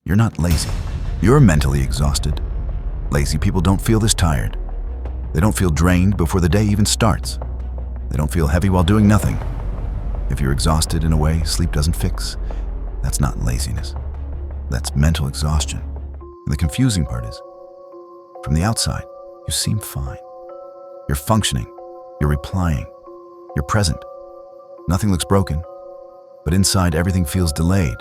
You're not lazy. You're mentally exhausted. Lazy people don't feel this tired. They don't feel drained before the day even starts. They don't feel heavy while doing nothing. If you're exhausted in a way sleep doesn't fix, that's not laziness. That's mental exhaustion. And the confusing part is, from the outside, you seem fine. You're functioning. You're replying. You're present. Nothing looks broken, but inside everything feels delayed.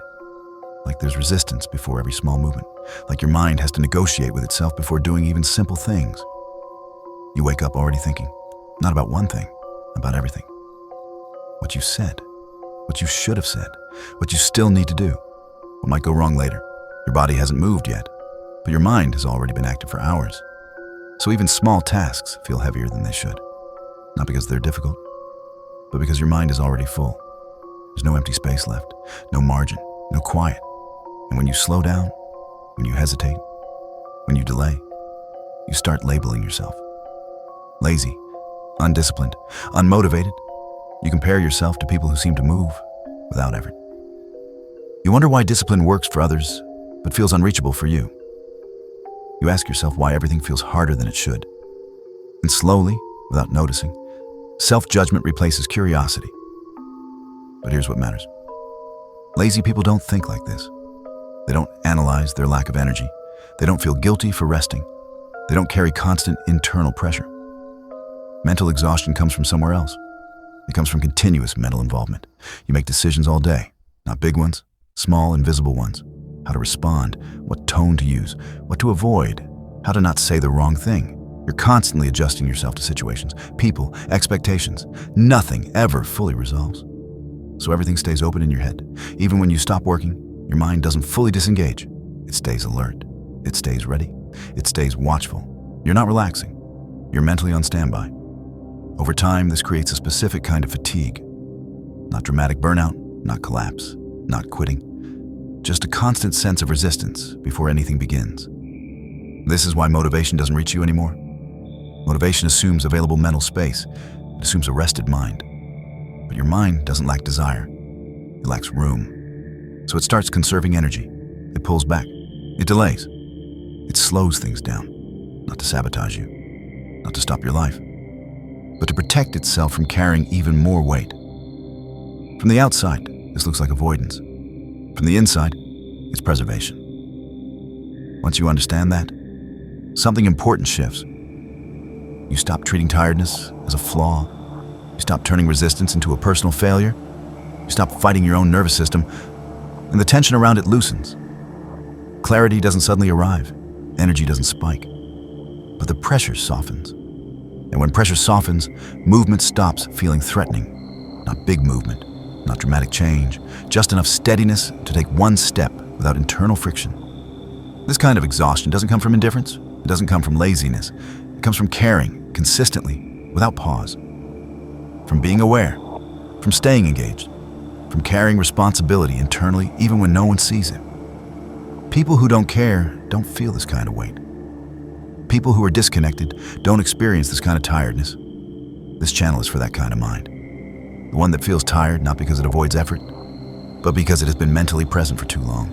Like there's resistance before every small movement. Like your mind has to negotiate with itself before doing even simple things. You wake up already thinking, not about one thing, about everything. What you said, what you should have said, what you still need to do, what might go wrong later. Your body hasn't moved yet, but your mind has already been active for hours. So even small tasks feel heavier than they should. Not because they're difficult, but because your mind is already full. There's no empty space left, no margin, no quiet. And when you slow down, when you hesitate, when you delay, you start labeling yourself. Lazy, undisciplined, unmotivated. You compare yourself to people who seem to move without effort. You wonder why discipline works for others, but feels unreachable for you. You ask yourself why everything feels harder than it should. And slowly, without noticing, self-judgment replaces curiosity. But here's what matters. Lazy people don't think like this. They don't analyze their lack of energy. They don't feel guilty for resting. They don't carry constant internal pressure. Mental exhaustion comes from somewhere else. It comes from continuous mental involvement. You make decisions all day, not big ones, small, invisible ones. How to respond, what tone to use, what to avoid, how to not say the wrong thing. You're constantly adjusting yourself to situations, people, expectations. Nothing ever fully resolves. So everything stays open in your head. Even when you stop working, your mind doesn't fully disengage. It stays alert. It stays ready. It stays watchful. You're not relaxing. You're mentally on standby. Over time, this creates a specific kind of fatigue. Not dramatic burnout, not collapse, not quitting. Just a constant sense of resistance before anything begins. This is why motivation doesn't reach you anymore. Motivation assumes available mental space. It assumes a rested mind. But your mind doesn't lack desire. It lacks room. So it starts conserving energy. It pulls back. It delays. It slows things down. Not to sabotage you. Not to stop your life. But to protect itself from carrying even more weight. From the outside, this looks like avoidance. From the inside, it's preservation. Once you understand that, something important shifts. You stop treating tiredness as a flaw. You stop turning resistance into a personal failure. You stop fighting your own nervous system, and the tension around it loosens. Clarity doesn't suddenly arrive. Energy doesn't spike. But the pressure softens. And when pressure softens, movement stops feeling threatening. Not big movement, not dramatic change, just enough steadiness to take one step without internal friction. This kind of exhaustion doesn't come from indifference. It doesn't come from laziness. It comes from caring consistently, without pause. From being aware, from staying engaged, from carrying responsibility internally even when no one sees it. People who don't care don't feel this kind of weight. People who are disconnected don't experience this kind of tiredness. This channel is for that kind of mind. The one that feels tired not because it avoids effort, but because it has been mentally present for too long.